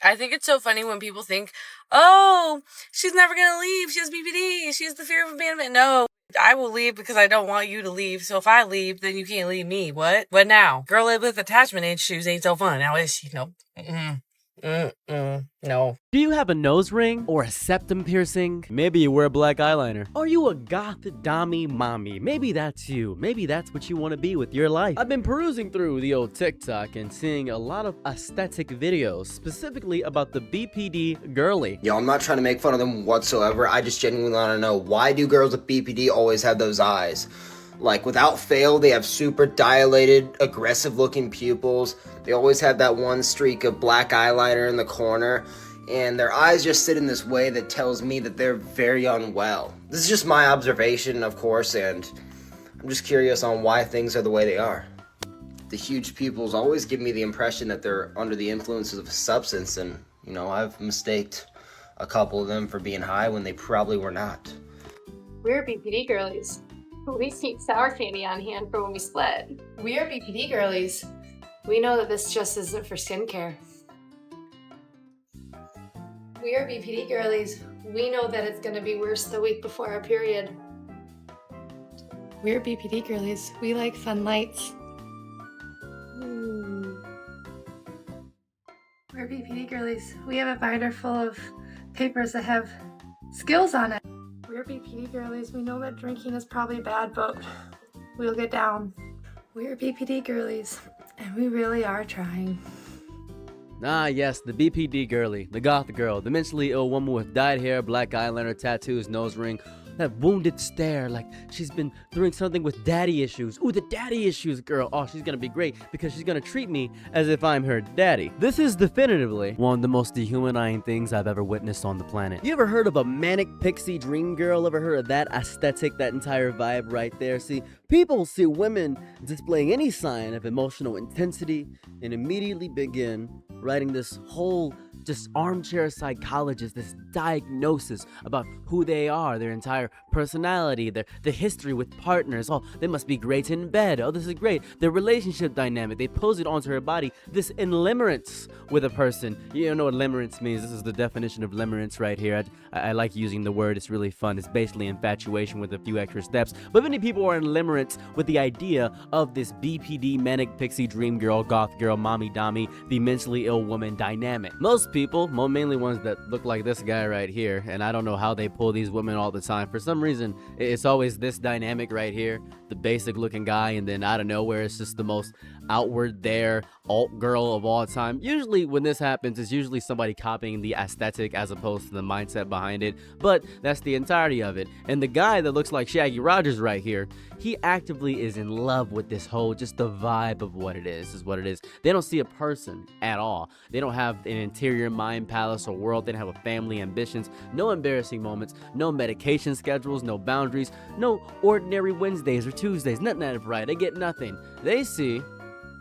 I think it's so funny when people think, oh, she's never going to leave. She has BPD. She has the fear of abandonment. No, I will leave because I don't want you to leave. So if I leave, then you can't leave me. What? What now? Girl with attachment issues ain't so fun. Now is she? Nope. No. Do you have a nose ring or a septum piercing? Maybe you wear black eyeliner. Are you a goth dommy mommy? Maybe that's you. Maybe that's what you want to be with your life. I've been perusing through the old TikTok and seeing a lot of aesthetic videos, specifically about the BPD Girlie. Yo, I'm not trying to make fun of them whatsoever. I just genuinely want to know, why do girls with BPD always have those eyes? Like, without fail, they have super dilated, aggressive-looking pupils. They always have that one streak of black eyeliner in the corner. And their eyes just sit in this way that tells me that they're very unwell. This is just my observation, of course, and I'm just curious on why things are the way they are. The huge pupils always give me the impression that they're under the influences of a substance, and, you know, I've mistaked a couple of them for being high when they probably were not. We're BPD girlies. We keep sour candy on hand for when we split. We are BPD girlies. We know that this just isn't for skincare. We are BPD girlies. We know that it's going to be worse the week before our period. We're BPD girlies. We like fun lights. We're BPD girlies. We have a binder full of papers that have skills on it. We're BPD girlies. We know that drinking is probably bad, but we'll get down. We're BPD girlies, and we really are trying. Ah, yes, the BPD Girlie, the goth girl, the mentally ill woman with dyed hair, black eyeliner, tattoos, nose ring, that wounded stare like she's been doing something with daddy issues. Ooh, the daddy issues girl. Oh, she's gonna be great because she's gonna treat me as if I'm her daddy. This is definitively one of the most dehumanizing things I've ever witnessed on the planet. You ever heard of a manic pixie dream girl? Ever heard of that aesthetic, that entire vibe right there? See, people see women displaying any sign of emotional intensity and immediately begin writing this whole just armchair psychologist, this diagnosis about who they are, their entire personality, the history with partners. Oh, they must be great in bed. Oh, this is great. Their relationship dynamic. They pose it onto her body. This limerence with a person. You don't know what limerence means. This is the definition of limerence right here. I like using the word. It's really fun. It's basically infatuation with a few extra steps. But many people are in limerence with the idea of this BPD, manic pixie dream girl, goth girl, mommy dommy, the mentally ill woman dynamic. Most people, mainly ones that look like this guy right here, and I don't know how they pull these women all the time. For some reason, it's always this dynamic right here, the basic looking guy, and then out of nowhere, it's just the most outward there alt girl of all time. Usually when this happens, it's usually somebody copying the aesthetic as opposed to the mindset behind it, but that's the entirety of it. And the guy that looks like Shaggy Rogers right here, he actively is in love with this whole, just the vibe of what it is what it is. They don't see a person at all. They don't have an interior mind palace or world. They don't have a family, ambitions, no embarrassing moments, no medication schedules, no boundaries, no ordinary Wednesdays or Tuesdays, nothing out of right. They get nothing. They see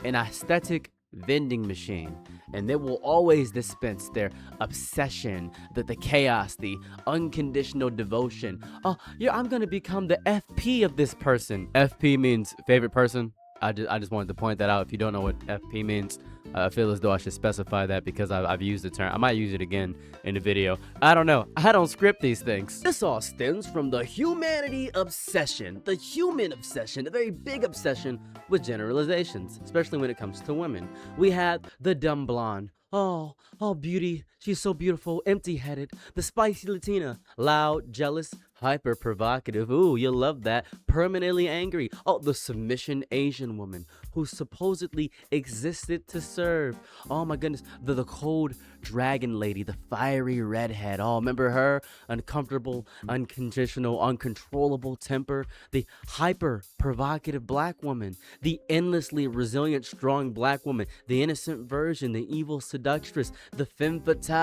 an aesthetic vending machine, and they will always dispense their obsession, the chaos, the unconditional devotion. Oh, yeah, I'm gonna become the FP of this person. FP means favorite person. I just wanted to point that out. If you don't know what FP means, I feel as though I should specify that because I've used the term. I might use it again in the video. I don't know. I don't script these things. This all stems from the humanity obsession, the human obsession, a very big obsession with generalizations, especially when it comes to women. We have the dumb blonde. Oh, beauty. She's so beautiful, empty-headed. The spicy Latina, loud, jealous, hyper provocative. Ooh, you'll love that. Permanently angry. Oh, the submission Asian woman who supposedly existed to serve. Oh my goodness, the cold dragon lady, the fiery redhead. Oh, remember her? Uncomfortable, unconditional, uncontrollable temper. The hyper provocative black woman. The endlessly resilient, strong black woman. The innocent virgin, the evil seductress. The femme fatale.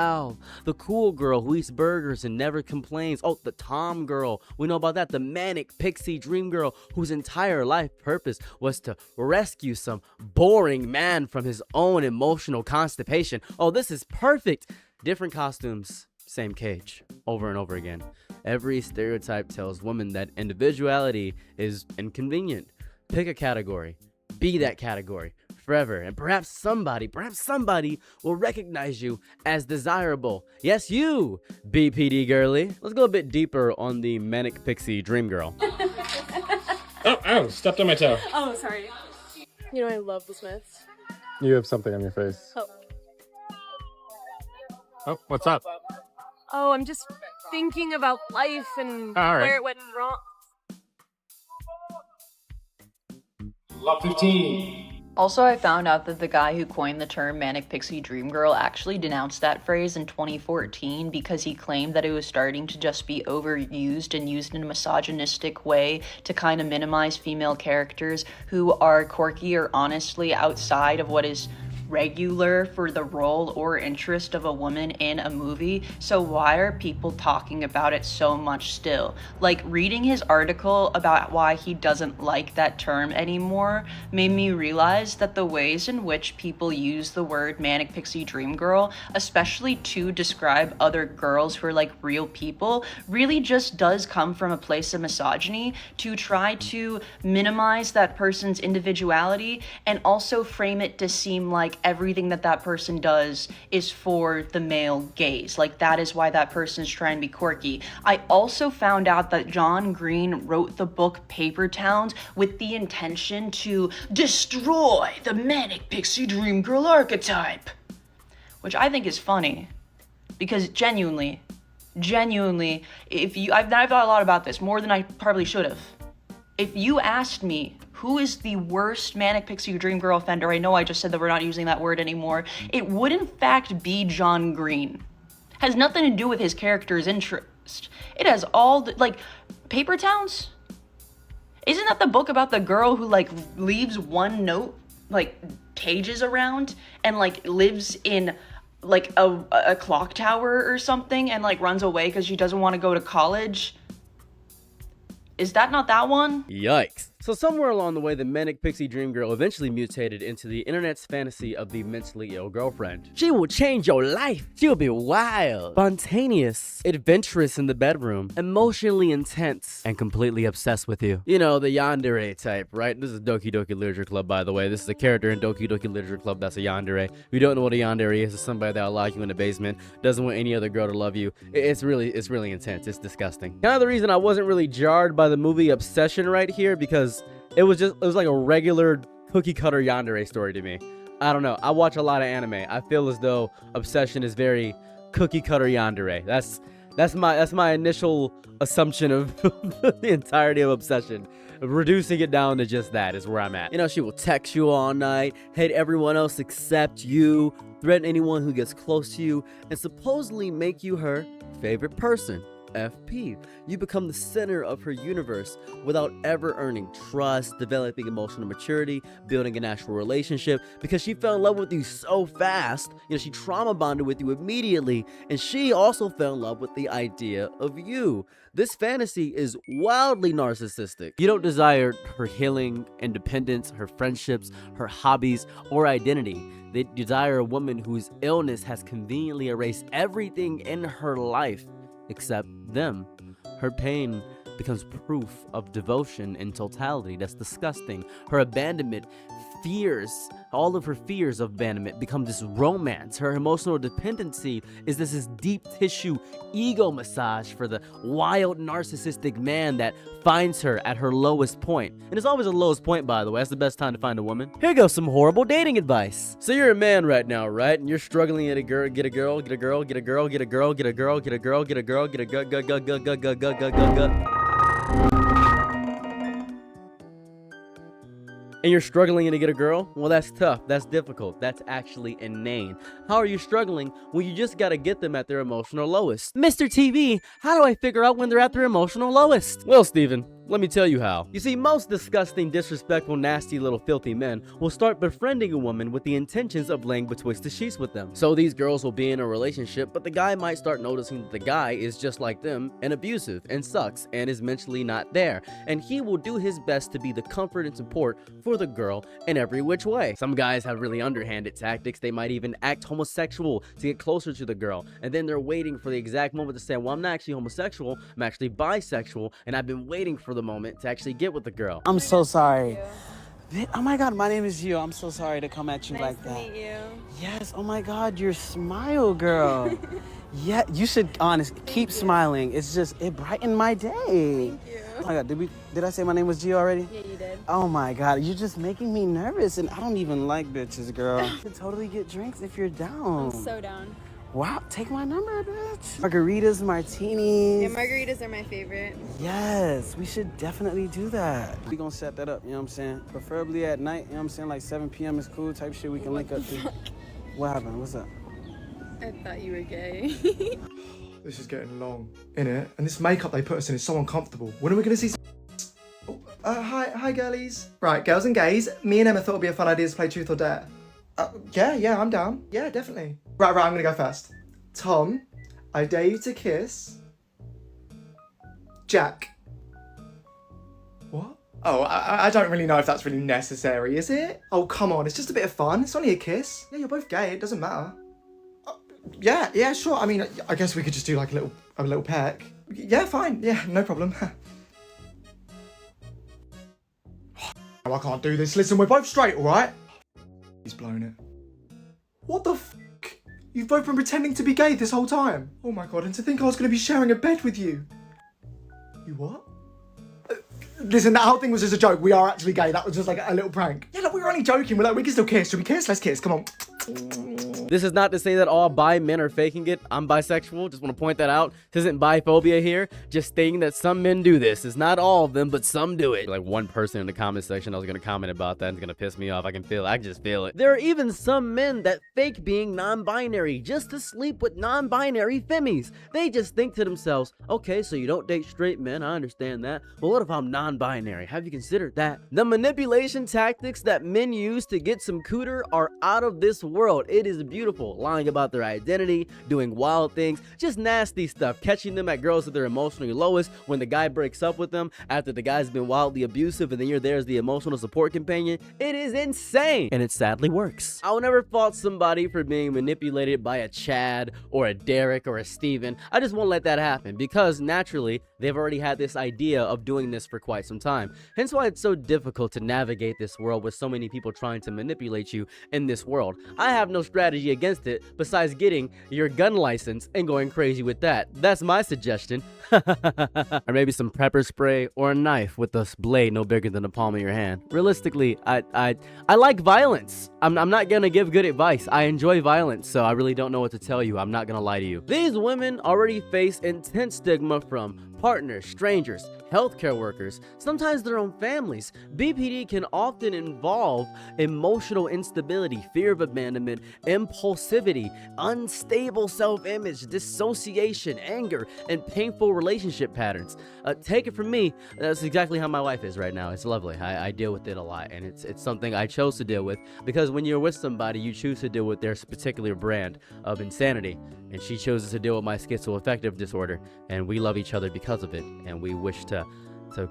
The cool girl who eats burgers and never complains. Oh, the Tom girl. We know about that. The manic pixie dream girl whose entire life purpose was to rescue some boring man from his own emotional constipation. Oh, this is perfect. Different costumes, same cage, over and over again. Every stereotype tells women that individuality is inconvenient. Pick a category. Be that category. forever, and perhaps somebody will recognize you as desirable. Yes, you, BPD Girlie. Let's go a bit deeper on the manic pixie dream girl. Oh, stepped on my toe. Oh, sorry. You know, I love the Smiths. You have something on your face. Oh, what's up? Oh, I'm just thinking about life and All right. where it went wrong. Lot 15. Also, I found out that the guy who coined the term Manic Pixie Dream Girl actually denounced that phrase in 2014 because he claimed that it was starting to just be overused and used in a misogynistic way to kind of minimize female characters who are quirky or honestly outside of what is regular for the role or interest of a woman in a movie. So why are people talking about it so much still? Like, reading his article about why he doesn't like that term anymore made me realize that the ways in which people use the word manic pixie dream girl, especially to describe other girls who are like real people, really just does come from a place of misogyny to try to minimize that person's individuality and also frame it to seem like everything that person does is for the male gaze. Like, that is why that person is trying to be quirky. I also found out that John Green wrote the book Paper Towns with the intention to destroy the manic pixie dream girl archetype, which I think is funny because genuinely, I've thought a lot about this, more than I probably should have. If you asked me who is the worst manic pixie dream girl offender, I know I just said that we're not using that word anymore, it would in fact be John Green. Has nothing to do with his character's interest. It has all the, like, Paper Towns? Isn't that the book about the girl who, like, leaves one note, like, pages around and, like, lives in, like, a clock tower or something and, like, runs away because she doesn't want to go to college? Is that not that one? Yikes. So somewhere along the way, the manic pixie dream girl eventually mutated into the internet's fantasy of the mentally ill girlfriend. She will change your life. She will be wild, spontaneous, adventurous in the bedroom, emotionally intense, and completely obsessed with you. You know, the yandere type, right? This is Doki Doki Literature Club, by the way. This is a character in Doki Doki Literature Club that's a yandere. If you don't know what a yandere is, it's somebody that'll lock you in the basement, doesn't want any other girl to love you. It's really intense. It's disgusting. Kind of the reason I wasn't really jarred by the movie Obsession right here, because it was like a regular cookie cutter yandere story to me. I don't know. I watch a lot of anime. I feel as though Obsession is very cookie cutter yandere. That's my initial assumption of the entirety of Obsession. Reducing it down to just that is where I'm at. You know, she will text you all night, hate everyone else except you, threaten anyone who gets close to you, and supposedly make you her favorite person. FP. You become the center of her universe without ever earning trust, developing emotional maturity, building an actual relationship, because she fell in love with you so fast. You know, she trauma bonded with you immediately, and she also fell in love with the idea of you. This fantasy is wildly narcissistic. You don't desire her healing, independence, her friendships, her hobbies, or identity. They desire a woman whose illness has conveniently erased everything in her life except them. Her pain becomes proof of devotion in totality. That's disgusting. Her abandonment, fears, all of her fears of abandonment become this romance. Her emotional dependency is this deep tissue ego massage for the wild narcissistic man that finds her at her lowest point. And it's always the lowest point, by the way. That's the best time to find a woman. Here goes some horrible dating advice. So you're a man right now, right? And you're struggling to get a girl. And you're struggling to get a girl? Well, that's tough. That's difficult. That's actually inane. How are you struggling when you just gotta get them at their emotional lowest? Mr. TV, how do I figure out when they're at their emotional lowest? Well, Steven, let me tell you how. You see, most disgusting, disrespectful, nasty little filthy men will start befriending a woman with the intentions of laying betwixt the sheets with them. So these girls will be in a relationship, but the guy might start noticing that the guy is just like them and abusive and sucks and is mentally not there. And he will do his best to be the comfort and support for the girl in every which way. Some guys have really underhanded tactics. They might even act homosexual to get closer to the girl. And then they're waiting for the exact moment to say, well, I'm not actually homosexual, I'm actually bisexual, and I've been waiting for the moment to actually get with the girl. I'm so sorry. Oh my god, my name is Gio. I'm so sorry to come at you like that. Nice to meet you. Yes, oh my god, your smile, girl. Yeah, you should keep smiling. It's just, it brightened my day. Thank you. Oh my god, did I say my name was Gio already? Yeah, you did. Oh my god, you're just making me nervous, and I don't even like bitches, girl. You can totally get drinks if you're down. I'm so down. Wow, take my number, bitch. Margaritas, martinis. Yeah, margaritas are my favorite. Yes, we should definitely do that. We gonna set that up, you know what I'm saying? Preferably at night, you know what I'm saying? Like 7 p.m. is cool type shit we can link up to. What happened? What's up? I thought you were gay. This is getting long, innit? And this makeup they put us in is so uncomfortable. When are we gonna see some... hi girlies. Right, girls and gays, me and Emma thought it'd be a fun idea to play Truth or Dare. Yeah, I'm down. Yeah, definitely. Right, I'm gonna go first. Tom, I dare you to kiss... Jack. What? Oh, I don't really know if that's really necessary, is it? Oh, come on, it's just a bit of fun. It's only a kiss. Yeah, you're both gay, it doesn't matter. Yeah, sure. I mean, I guess we could just do like a little peck. Yeah, fine. Yeah, no problem. I can't do this. Listen, we're both straight, all right? He's blown it. What the f***? You've both been pretending to be gay this whole time. Oh my god, and to think I was going to be sharing a bed with you. You what? Listen, that whole thing was just a joke. We are actually gay. That was just like a little prank. Yeah, look, we were only joking. We're like, we can still kiss. Should we kiss? Let's kiss. Come on. This is not to say that all bi men are faking it. I'm bisexual. Just want to point that out. This isn't biphobia here. Just stating that some men do this. It's not all of them, but some do it. Like one person in the comment section, I was going to comment about that. It's going to piss me off. I can feel it. I can just feel it. There are even some men that fake being non-binary just to sleep with non-binary femmies. They just think to themselves, okay, so you don't date straight men. I understand that. But what if I'm non-binary? Have you considered that? The manipulation tactics that men use to get some cooter are out of this world. It is beautiful. Lying about their identity, doing wild things, just nasty stuff, catching them at girls at their emotionally lowest when the guy breaks up with them after the guy's been wildly abusive and then you're there as the emotional support companion. It is insane, and it sadly works. I'll never fault somebody for being manipulated by a Chad or a Derek or a Steven. I just won't let that happen because naturally they've already had this idea of doing this for quite some time. Hence why it's so difficult to navigate this world with so many people trying to manipulate you in this world. I have no strategy against it besides getting your gun license and going crazy with that. That's my suggestion. Or maybe some pepper spray or a knife with a blade no bigger than the palm of your hand. Realistically, I like violence. I'm not gonna give good advice. I enjoy violence, so I really don't know what to tell you. I'm not gonna lie to you. These women already face intense stigma from partners, strangers, healthcare workers, sometimes their own families. BPD can often involve emotional instability, fear of abandonment, impulsivity, unstable self-image, dissociation, anger, and painful relationship patterns. Take it from me, that's exactly how my life is right now. It's lovely. I deal with it a lot, and it's something I chose to deal with because when you're with somebody, you choose to deal with their particular brand of insanity, and she chooses to deal with my schizoaffective disorder, and we love each other because of it, and we wish to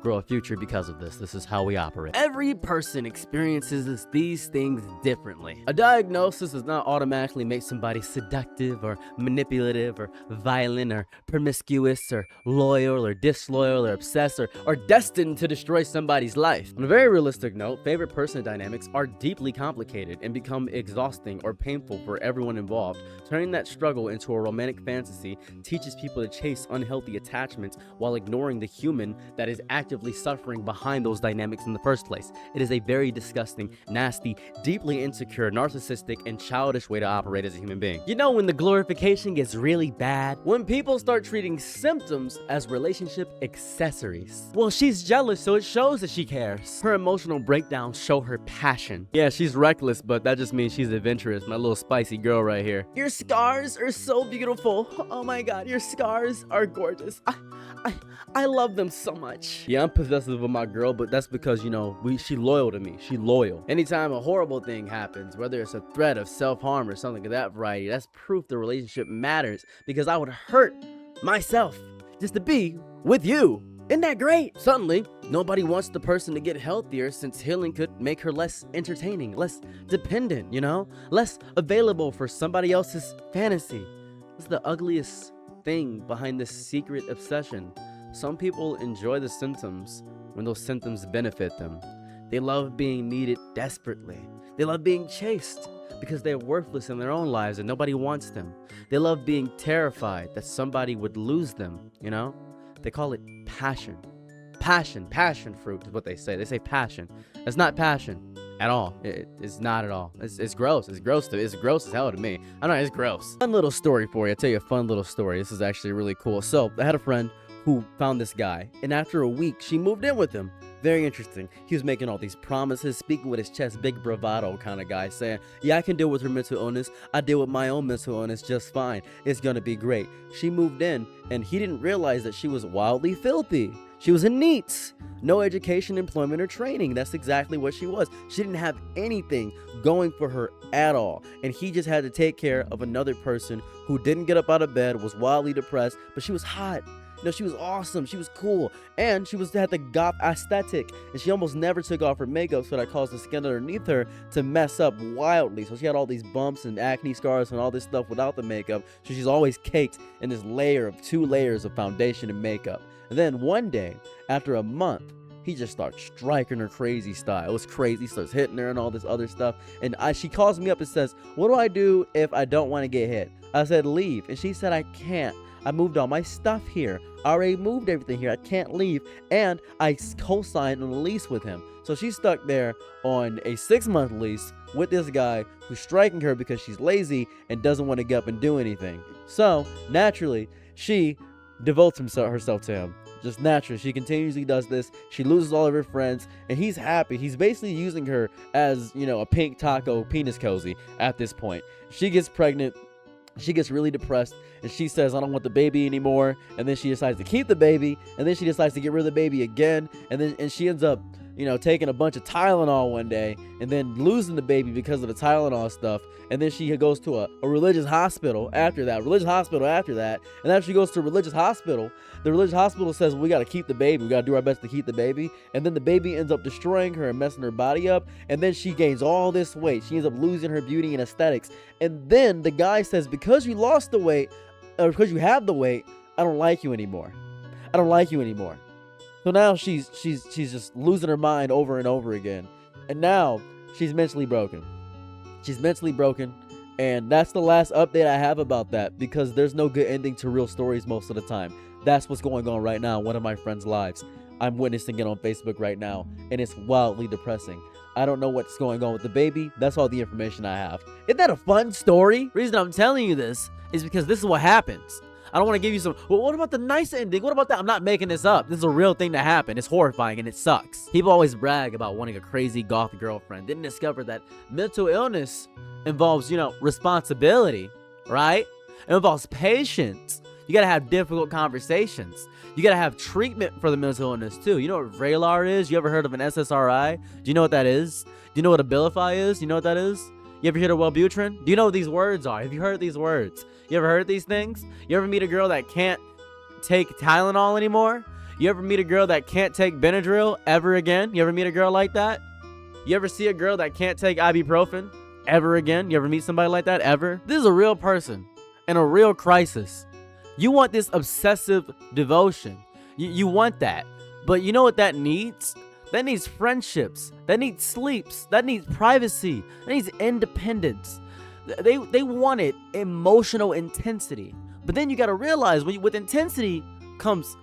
grow a future because of this. This is how we operate. Every person experiences these things differently. A diagnosis does not automatically make somebody seductive or manipulative or violent or promiscuous or loyal or disloyal or obsessed or destined to destroy somebody's life. On a very realistic note, favorite person dynamics are deeply complicated and become exhausting or painful for everyone involved. Turning that struggle into a romantic fantasy teaches people to chase unhealthy attachments while ignoring the human that is actively suffering behind those dynamics in the first place. It is a very disgusting, nasty, deeply insecure, narcissistic, and childish way to operate as a human being. You know when the glorification gets really bad? When people start treating symptoms as relationship accessories. Well, she's jealous, so it shows that she cares. Her emotional breakdowns show her passion. Yeah, she's reckless, but that just means she's adventurous. My little spicy girl right here. Your scars are so beautiful. Oh my god, your scars are gorgeous. I love them so much. Yeah, I'm possessive of my girl, but that's because, you know, she loyal to me. She loyal. Anytime a horrible thing happens, whether it's a threat of self-harm or something of that variety, that's proof the relationship matters because I would hurt myself just to be with you. Isn't that great? Suddenly, nobody wants the person to get healthier since healing could make her less entertaining, less dependent, you know? Less available for somebody else's fantasy. It's the ugliest thing behind this secret obsession. Some people enjoy the symptoms when those symptoms benefit them. They love being needed desperately. They love being chased because they're worthless in their own lives and nobody wants them. They love being terrified that somebody would lose them, you know? They call it passion. Passion fruit is what they say. They say passion. It's not passion at all. It's not at all. It's gross. It's gross as hell to me. I know, it's gross. Fun little story for you. I'll tell you a fun little story. This is actually really cool. So I had a friend who found this guy, and after a week, she moved in with him. Very interesting. He was making all these promises, speaking with his chest, big bravado kind of guy, saying, yeah, I can deal with her mental illness. I deal with my own mental illness just fine. It's gonna be great. She moved in, and he didn't realize that she was wildly filthy. She was in NEETs. No education, employment, or training. That's exactly what she was. She didn't have anything going for her at all. And he just had to take care of another person who didn't get up out of bed, was wildly depressed, but she was hot. You know, she was awesome, she was cool, and she had the goth aesthetic, and she almost never took off her makeup, so that caused the skin underneath her to mess up wildly. So she had all these bumps and acne scars and all this stuff without the makeup, so she's always caked in this layer of 2 layers of foundation and makeup. And then one day, after a month, he just starts striking her crazy style. It was crazy. He starts hitting her and all this other stuff. And she calls me up and says, what do I do if I don't want to get hit? I said, leave. And she said, I can't. I moved all my stuff here. I already moved everything here. I can't leave. And I co-signed on a lease with him. So she's stuck there on a 6-month lease with this guy who's striking her because she's lazy and doesn't want to get up and do anything. So naturally, she devotes herself to him. Just naturally, she continuously does this. She loses all of her friends, and he's happy. He's basically using her as, you know, a pink taco penis cozy at this point. She gets pregnant. She gets really depressed, and she says, I don't want the baby anymore. And then she decides to keep the baby, and then she decides to get rid of the baby again. And she ends up, you know, taking a bunch of Tylenol one day and then losing the baby because of the Tylenol stuff. And then she goes to a religious hospital after that. And after she goes to a religious hospital, the religious hospital says, well, we got to keep the baby. We got to do our best to keep the baby. And then the baby ends up destroying her and messing her body up. And then she gains all this weight. She ends up losing her beauty and aesthetics. And then the guy says, because you lost the weight, or because you have the weight, I don't like you anymore. So now she's just losing her mind over and over again. And now she's mentally broken. And that's the last update I have about that, because there's no good ending to real stories most of the time. That's what's going on right now in one of my friends' lives. I'm witnessing it on Facebook right now, and it's wildly depressing. I don't know what's going on with the baby. That's all the information I have. Isn't that a fun story? The reason I'm telling you this is because this is what happens. I don't want to give you some, well, what about the nice ending? What about that? I'm not making this up. This is a real thing that happened. It's horrifying and it sucks. People always brag about wanting a crazy goth girlfriend. Didn't discover that mental illness involves, you know, responsibility, right? It involves patience. You gotta have difficult conversations. You gotta have treatment for the mental illness too. You know what Vraylar is? You ever heard of an SSRI? Do you know what that is? Do you know what Abilify is? You know what that is? You ever heard of Wellbutrin? Do you know what these words are? Have you heard these words? You ever heard these things? You ever meet a girl that can't take Tylenol anymore? You ever meet a girl that can't take Benadryl ever again? You ever meet a girl like that? You ever see a girl that can't take ibuprofen ever again? You ever meet somebody like that ever? This is a real person in a real crisis. You want this obsessive devotion. You want that. But you know what that needs? That needs friendships. That needs sleeps. That needs privacy. That needs independence. They wanted emotional intensity. But then you got to realize with intensity comes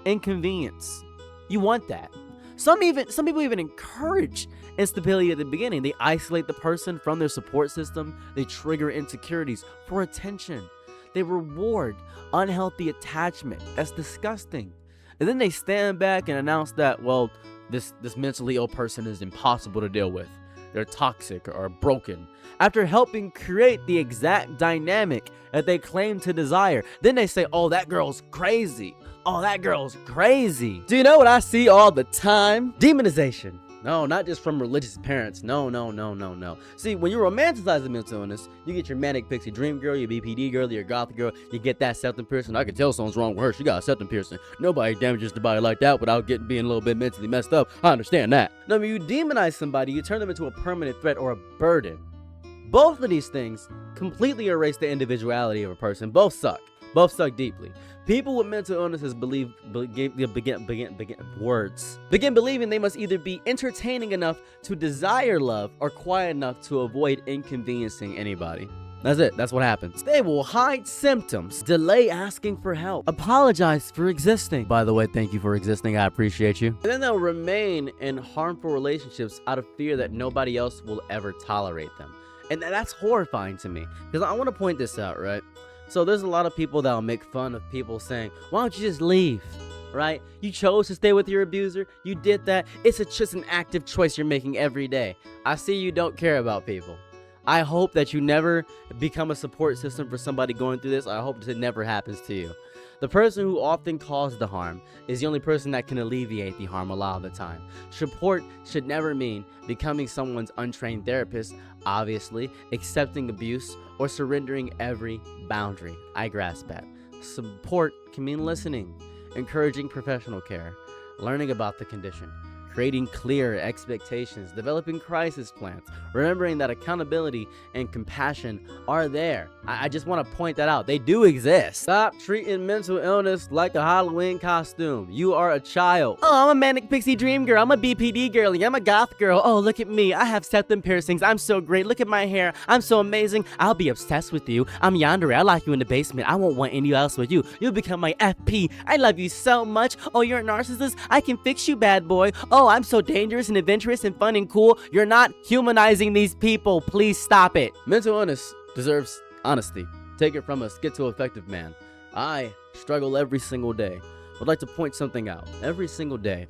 inconvenience. You want that. Some people even encourage instability at the beginning. They isolate the person from their support system. They trigger insecurities for attention. They reward unhealthy attachment. That's disgusting. And then they stand back and announce that, well, this mentally ill person is impossible to deal with. They're toxic or broken. After helping create the exact dynamic that they claim to desire, then they say, oh, that girl's crazy. Oh, that girl's crazy. Do you know what I see all the time? Demonization. No, not just from religious parents. No. See, when you romanticize the mental illness, you get your manic pixie dream girl, your BPD girl, your goth girl, you get that septum piercing. I can tell something's wrong with her. She got a septum piercing. Nobody damages the body like that without being a little bit mentally messed up. I understand that. No, when you demonize somebody, you turn them into a permanent threat or a burden. Both of these things completely erase the individuality of a person. Both suck. Both suck deeply. People with mental illnesses begin believing they must either be entertaining enough to desire love or quiet enough to avoid inconveniencing anybody. That's it. That's what happens. They will hide symptoms, delay asking for help, apologize for existing. By the way, thank you for existing. I appreciate you. And then they'll remain in harmful relationships out of fear that nobody else will ever tolerate them. And that's horrifying to me, because I want to point this out, right? So there's a lot of people that'll make fun of people saying, why don't you just leave, right? You chose to stay with your abuser. You did that. It's just an active choice you're making every day. I see you don't care about people. I hope that you never become a support system for somebody going through this. I hope it never happens to you. The person who often caused the harm is the only person that can alleviate the harm a lot of the time. Support should never mean becoming someone's untrained therapist, obviously, accepting abuse, or surrendering every boundary. I grasp that. Support can mean listening, encouraging professional care, learning about the condition, creating clear expectations, developing crisis plans, remembering that accountability and compassion are there. I just want to point that out. They do exist. Stop treating mental illness like a Halloween costume. You are a child. Oh, I'm a manic pixie dream girl. I'm a BPD girlie. I'm a goth girl. Oh, look at me. I have septum piercings. I'm so great. Look at my hair. I'm so amazing. I'll be obsessed with you. I'm Yandere. I lock you in the basement. I won't want any else with you. You'll become my FP. I love you so much. Oh, you're a narcissist? I can fix you, bad boy. Oh, I'm so dangerous and adventurous and fun and cool. You're not humanizing these people. Please stop it. Mental illness deserves honesty. Take it from a schizoaffective man. I struggle every single day. Would like to point something out. Every single day,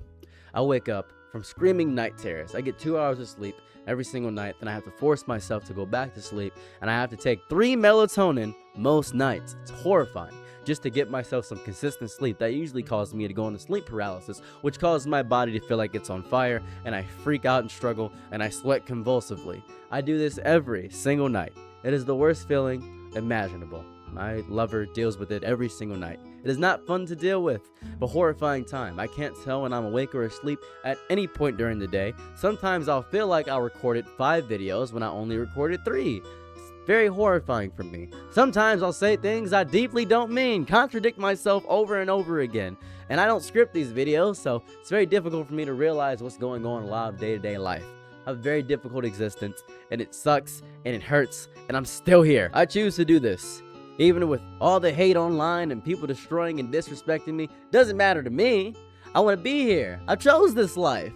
I wake up from screaming night terrors. I get 2 hours of sleep every single night. Then I have to force myself to go back to sleep. And I have to take 3 melatonin most nights. It's horrifying. Just to get myself some consistent sleep. That usually causes me to go into sleep paralysis, which causes my body to feel like it's on fire, and I freak out and struggle, and I sweat convulsively. I do this every single night. It is the worst feeling imaginable. My lover deals with it every single night. It is not fun to deal with, but horrifying time. I can't tell when I'm awake or asleep at any point during the day. Sometimes I'll feel like I recorded 5 videos when I only recorded 3. Very horrifying for me. Sometimes I'll say things I deeply don't mean, contradict myself over and over again. And I don't script these videos, so it's very difficult for me to realize what's going on in a lot of day-to-day life. I have a very difficult existence, and it sucks, and it hurts, and I'm still here. I choose to do this. Even with all the hate online and people destroying and disrespecting me, doesn't matter to me. I want to be here. I chose this life.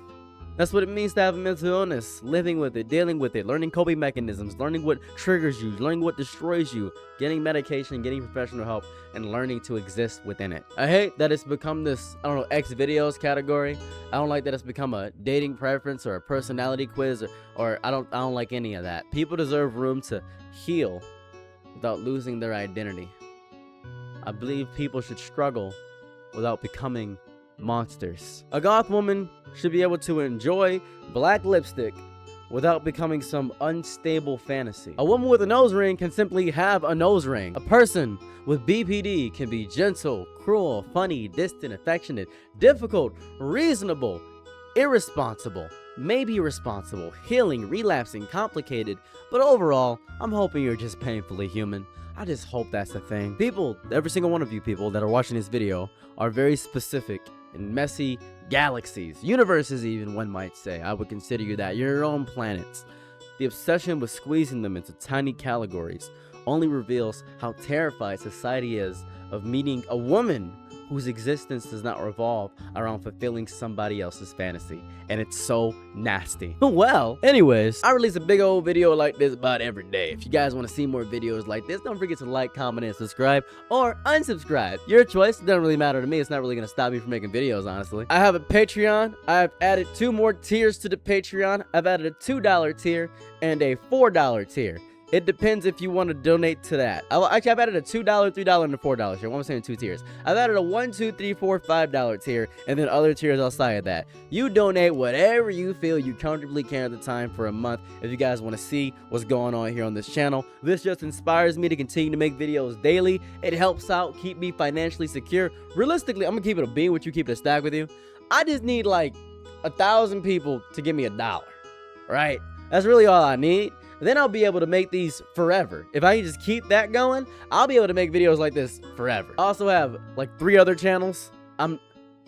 That's what it means to have a mental illness, living with it, dealing with it, learning coping mechanisms, learning what triggers you, learning what destroys you, getting medication, getting professional help, and learning to exist within it. I hate that it's become this, X videos category. I don't like that it's become a dating preference or a personality quiz, or I don't like any of that. People deserve room to heal without losing their identity. I believe people should struggle without becoming monsters. A goth woman should be able to enjoy black lipstick without becoming some unstable fantasy. A woman with a nose ring can simply have a nose ring. A person with BPD can be gentle, cruel, funny, distant, affectionate, difficult, reasonable, irresponsible, maybe responsible, healing, relapsing, complicated, but overall, I'm hoping you're just painfully human. I just hope that's the thing. People, every single one of you people that are watching this video are very specific in messy galaxies, universes even, one might say. I would consider you that. You're your own planets. The obsession with squeezing them into tiny categories only reveals how terrified society is of meeting a woman whose existence does not revolve around fulfilling somebody else's fantasy. And it's so nasty. Well, anyways, I release a big old video like this about every day. If you guys want to see more videos like this, don't forget to like, comment, and subscribe, or unsubscribe. Your choice. It doesn't really matter to me. It's not really going to stop me from making videos, honestly. I have a Patreon. I've added 2 more tiers to the Patreon. I've added a $2 tier and a $4 tier. It depends if you want to donate to that. Actually, I've added a $2, $3, and a $4 tier. I'm saying 2 tiers. I've added a $1, $2, $3, $4, $5 tier, and then other tiers outside of that. You donate whatever you feel you comfortably can at the time for a month. If you guys want to see what's going on here on this channel, this just inspires me to continue to make videos daily. It helps out, keep me financially secure. Realistically, I'm gonna keep it a bean with you, keep it a stack with you. I just need like 1,000 people to give me $1, right? That's really all I need. then I'll be able to make these forever. If I can just keep that going, I'll be able to make videos like this forever. I also have like 3 other channels. I'm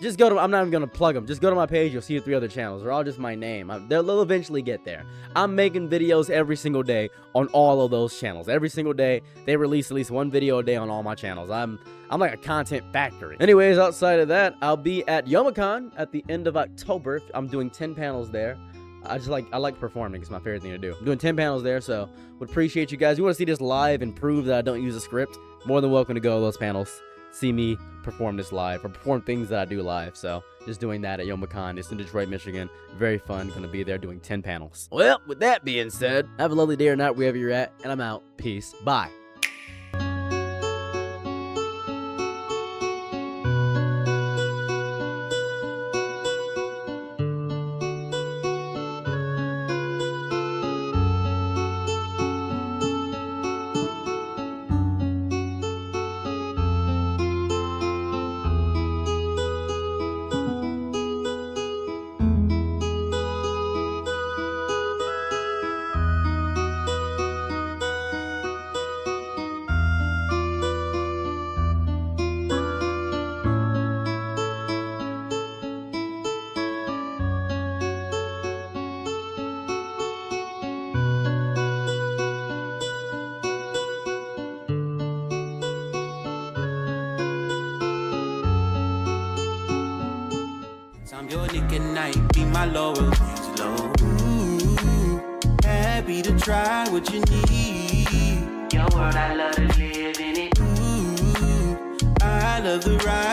not even gonna plug them. Just go to my page, you'll see the 3 other channels. They're all just my name. They'll eventually get there. I'm making videos every single day on all of those channels. Every single day, they release at least 1 video a day on all my channels. I'm like a content factory. Anyways, outside of that, I'll be at YomaCon at the end of October. I'm doing 10 panels there. I like performing. It's my favorite thing to do. I'm doing 10 panels there, so would appreciate you guys. You want to see this live and prove that I don't use a script? More than welcome to go to those panels. See me perform this live or perform things that I do live. So just doing that at YomaCon. It's in Detroit, Michigan. Very fun. Gonna be there doing 10 panels. Well, with that being said, have a lovely day or night wherever you're at, and I'm out. Peace. Bye. I'm your Nick at night, be my Laurel, please, low. Ooh, happy to try what you need. Your world, I love to live in it. Ooh, I love the ride.